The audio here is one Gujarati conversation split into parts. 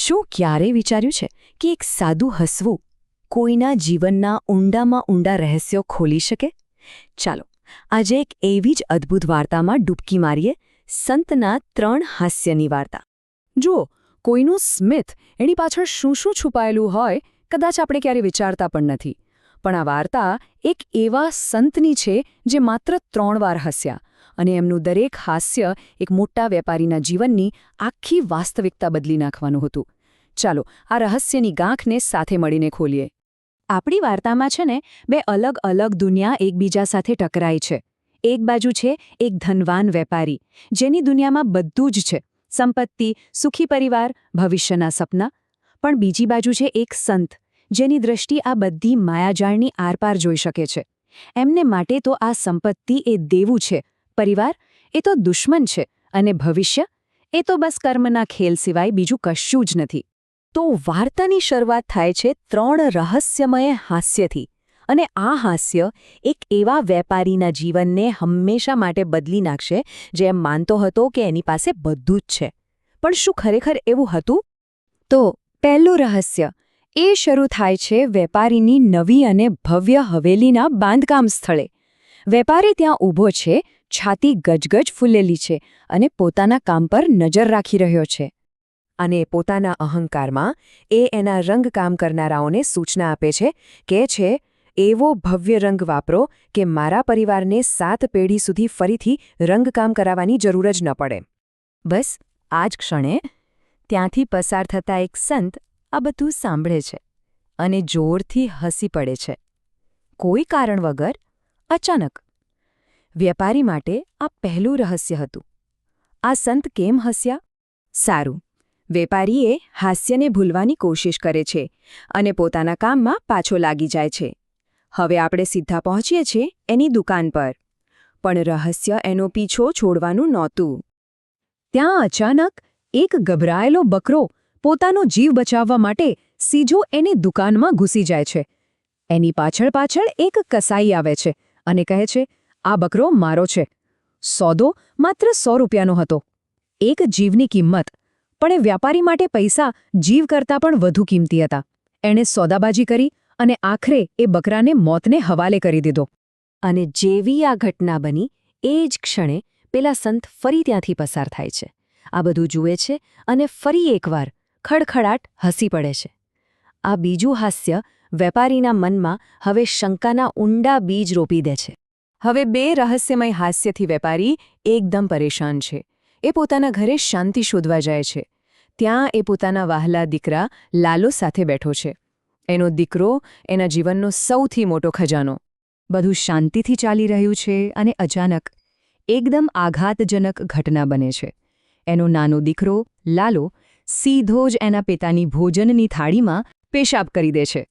શું ક્યારેય વિચાર્યું છે કે એક સાદું હસવું કોઈના જીવનના ઊંડામાં ઊંડા રહસ્યો ખોલી શકે? ચાલો આજે એક એવી જ અદ્ભુત વાર્તામાં ડૂબકી મારીએ, સંતના 3 હાસ્યની વાર્તા. જુઓ, કોઈનું સ્મિત એની પાછળ શું શું છુપાયેલું હોય કદાચ આપણે ક્યારે વિચારતા પણ નથી. પણ આ વાર્તા એક એવા સંતની છે જે માત્ર 3 વાર હસ્યા, અને એમનું દરેક હાસ્ય એક મોટા વેપારીના જીવનની આખી વાસ્તવિકતા બદલી નાખવાનું હતું. ચાલો આ રહસ્યની ગાંઠને સાથે મળીને ખોલીએ. આપણી વાર્તામાં છે ને 2 અલગ અલગ દુનિયા એકબીજા સાથે ટકરાઈ છે. એક બાજુ છે એક ધનવાન વેપારી જેની દુનિયામાં બધું જ છે, સંપત્તિ, સુખી પરિવાર, ભવિષ્યના સપના. પણ બીજી બાજુ છે એક સંત જેની દ્રષ્ટિ આ બધી માયાજાળની આરપાર જોઈ શકે છે. એમને માટે તો આ સંપત્તિ એ દેવું છે, પરિવાર એ તો દુશ્મન છે, અને ભવિષ્ય એ તો બસ કર્મના ખેલ સિવાય બીજું કશું જ નથી. તો વાર્તાની શરૂઆત થાય છે 3 રહસ્યમય હાસ્યથી. અને આ હાસ્ય એક એવા વેપારીના જીવનને હંમેશા માટે બદલી નાખશે જે એમ માનતો હતો કે એની પાસે બધું જ છે. પણ શું ખરેખર એવું હતું? તો પહેલું રહસ્ય એ શરૂ થાય છે વેપારીની નવી અને ભવ્ય હવેલીના બાંધકામ સ્થળે. વેપારી ત્યાં ઊભો છે, છાતી ગજગજ ફૂલેલી છે અને પોતાના કામ પર નજર રાખી રહ્યો છે. અને પોતાના અહંકારમાં એ એના રંગકામ કરનારાઓને સૂચના આપે છે, કે છે એવો ભવ્ય રંગ વાપરો કે મારા પરિવારને 7 પેઢી સુધી ફરીથી રંગકામ કરાવવાની જરૂર જ ન પડે. બસ આ જ ક્ષણે ત્યાંથી પસાર થતા એક સંત આ બધું સાંભળે છે અને જોરથી હસી પડે છે. કોઈ કારણ વગર, અચાનક. વેપારી માટે આ પહેલું રહસ્ય હતું. આ સંત કેમ હસ્યા? સારું, વેપારીએ હાસ્યને ભૂલવાની કોશિશ કરે છે અને પોતાના કામમાં પાછો લાગી જાય છે. હવે આપણે સીધા પહોંચીએ છીએ એની દુકાન પર. પણ રહસ્ય એનો પીછો છોડવાનું નહોતું. ત્યાં અચાનક એક ગભરાયેલો બકરો પોતાનો જીવ બચાવવા માટે સીધો એની દુકાનમાં ઘૂસી જાય છે. એની પાછળ પાછળ એક કસાઈ આવે છે અને કહે છે, આ બકરો મારો છે. સોદો માત્ર 100 રૂપિયાનો હતો. એક જીવની કિંમત. પણ એ વ્યાપારી માટે પૈસા જીવ કરતાં પણ વધુ કિંમતી હતા. એણે સોદાબાજી કરી અને આખરે એ બકરાને મોતને હવાલે કરી દીધો. અને જેવી આ ઘટના બની એ જ ક્ષણે પેલા સંત ફરી ત્યાંથી પસાર થાય છે. આ બધું જુએ છે અને ફરી એકવાર ખડખડાટ હસી પડે છે. આ બીજું હાસ્ય વેપારીના મનમાં હવે શંકાના ઊંડા બીજ રોપી દે છે. હવે 2 રહસ્યમય હાસ્યથી વેપારી એકદમ પરેશાન છે. એ પોતાના ઘરે શાંતિ શોધવા જાય છે. ત્યાં એ પોતાના વહાલા દીકરા લાલો સાથે બેઠો છે. એનો દીકરો એના જીવનનો સૌથી મોટો ખજાનો. બધું શાંતિથી ચાલી રહ્યું છે અને અચાનક એકદમ આઘાતજનક ઘટના બને છે. એનો નાનો દીકરો લાલો સીધો જ એના પિતાની ભોજનની થાળીમાં પેશાબ કરી દે છે.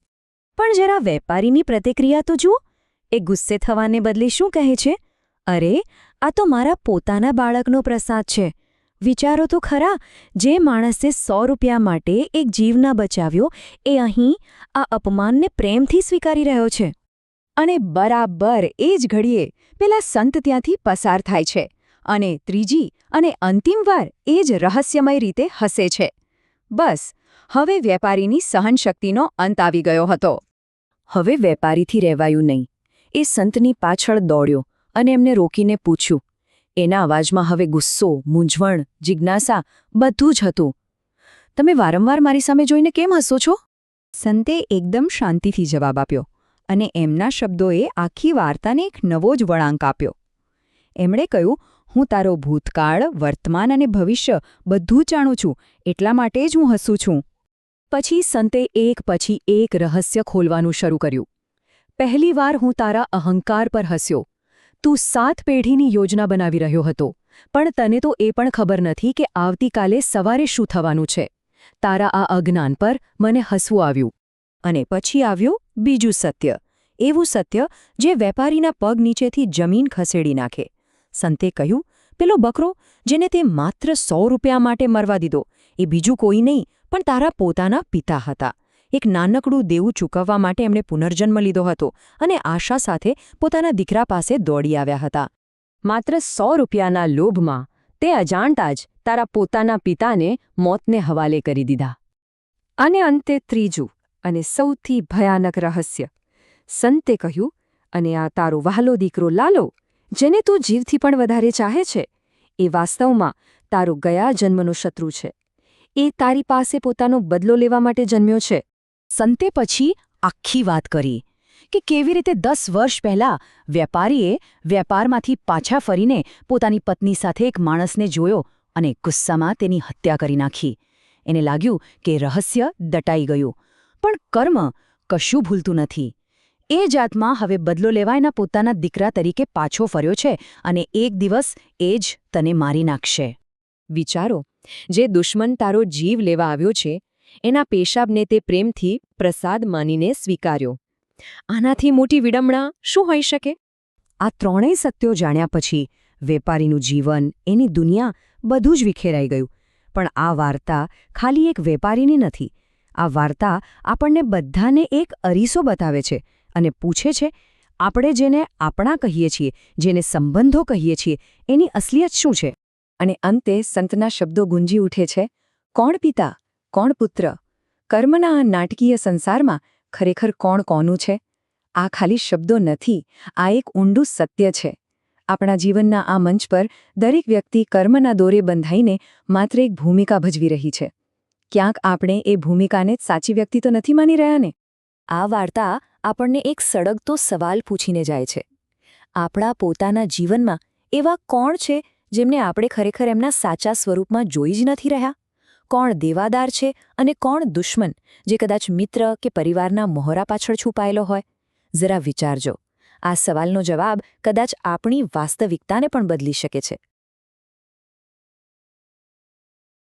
પણ જરા વેપારીની પ્રતિક્રિયા તો જુઓ. એ ગુસ્સે થવાને બદલે શું કહે છે? અરે, આ તો મારા પોતાના બાળકનો પ્રસાદ છે. વિચારો તો ખરા, જે માણસે 100 રૂપિયા માટે એક જીવ ન બચાવ્યો એ અહીં આ અપમાનને પ્રેમથી સ્વીકારી રહ્યો છે. અને બરાબર એ જ ઘડીએ પેલા સંત ત્યાંથી પસાર થાય છે અને ત્રીજી અને અંતિમ વાર એ જ રહસ્યમય રીતે હસે છે. બસ હવે વેપારીની સહનશક્તિનો અંત આવી ગયો હતો. હવે વેપારીથી રહેવાયું નહીં. એ સંતની પાછળ દોડ્યો અને એમને રોકીને પૂછ્યું. એના અવાજમાં હવે ગુસ્સો, મૂંઝવણ, જિજ્ઞાસા બધું જ હતું. તમે વારંવાર મારી સામે જોઈને કેમ હસો છો? સંતે એકદમ શાંતિથી જવાબ આપ્યો અને એમના શબ્દોએ આખી વાર્તાને એક નવો જ વળાંક આપ્યો. એમણે કહ્યું, હું તારો ભૂતકાળ, વર્તમાન અને ભવિષ્ય બધું જ જાણું છું, એટલા માટે જ હું હસું છું. પછી સંતે એક પછી એક રહસ્ય ખોલવાનું શરૂ કર્યું. પહેલી વાર હું તારા અહંકાર પર હસ્યો. તું 7 પેઢીની યોજના બનાવી રહ્યો હતો, પણ તને તો એ પણ ખબર નથી કે આવતીકાલે સવારે શું થવાનું છે. તારા આ અજ્ઞાન પર મને હસવું આવ્યું. અને પછી આવ્યું બીજું સત્ય. એવું સત્ય જે વેપારીના પગ નીચેથી જમીન ખસેડી નાખે. સંતે કહ્યું, પેલો બકરો જેને તે માત્ર 100 રૂપિયા માટે મરવા દીધો, એ બીજું કોઈ નહીં પણ તારા પોતાના પિતા હતા. એક નાનકડું દેવું ચૂકવવા માટે એમણે પુનર્જન્મ લીધો હતો અને આશા સાથે પોતાના દીકરા પાસે દોડી આવ્યા હતા. માત્ર 100 રૂપિયાના લોભમાં તે અજાણતા જ તારા પોતાના પિતાને મોતને હવાલે કરી દીધા. અને અંતે ત્રીજું અને સૌથી ભયાનક રહસ્ય. સંતે કહ્યું, અને આ તારો વહાલો દીકરો લાલો, જેને તું જીવથી પણ વધારે ચાહે છે, એ વાસ્તવમાં તારો ગયા જન્મનો શત્રુ છે. એ તારી પાસે પોતાનો બદલો લેવા માટે જન્મ્યો છે. સંતે પછી આખી વાત કરી કે કેવી રીતે 10 વર્ષ પહેલાં વેપારીએ વેપારમાંથી પાછા ફરીને પોતાની પત્ની સાથે એક માણસને જોયો અને ગુસ્સામાં તેની હત્યા કરી નાખી. એને લાગ્યું કે રહસ્ય દટાઈ ગયું. પણ કર્મ કશું ભૂલતું નથી. એ જાતમાં હવે બદલો લેવા એના પોતાના દીકરા તરીકે પાછો ફર્યો છે અને એક દિવસ એ જ તને મારી નાખશે. વિચારો, જે દુશ્મન તારો જીવ લેવા આવ્યો છે, એના પેશાબને તે પ્રેમથી પ્રસાદ માનીને સ્વીકાર્યો. આનાથી મોટી વિડંબણા શું હોઈ શકે? આ ત્રણેય સત્યો જાણ્યા પછી વેપારીનું જીવન, એની દુનિયા બધું જ વિખેરાઈ ગયું. પણ આ વાર્તા ખાલી એક વેપારીની નથી. આ વાર્તા આપણને બધાને એક અરીસો બતાવે છે અને પૂછે છે, આપણે જેને આપણા કહીએ છીએ, જેને સંબંધો કહીએ છીએ, એની અસલિયત શું છે? અને અંતે સંતના શબ્દો ગુંજી ઉઠે છે, કોણ પિતા, કોણ પુત્ર? કર્મના આ નાટકીય સંસારમાં ખરેખર કોણ કોનું છે? આ ખાલી શબ્દો નથી, આ એક ઊંડું સત્ય છે. આપણા જીવનના આ મંચ પર દરેક વ્યક્તિ કર્મના દોરે બંધાઈને માત્ર એક ભૂમિકા ભજવી રહી છે. ક્યાંક આપણે એ ભૂમિકાને જ સાચી વ્યક્તિ તો નથી માની રહ્યા ને? આ વાર્તા આપણને એક સળગતો સવાલ પૂછીને જાય છે. આપણા પોતાના જીવનમાં એવા કોણ છે જેમને આપણે ખરેખર એમના સાચા સ્વરૂપમાં જોઈ જ નથી રહ્યા? કોણ દેવાદાર છે અને કોણ દુશ્મન, જે કદાચ મિત્ર કે પરિવારના મોહરા પાછળ છુપાયેલો હોય? જરા વિચારજો. આ સવાલનો જવાબ કદાચ આપણી વાસ્તવિકતાને પણ બદલી શકે છે.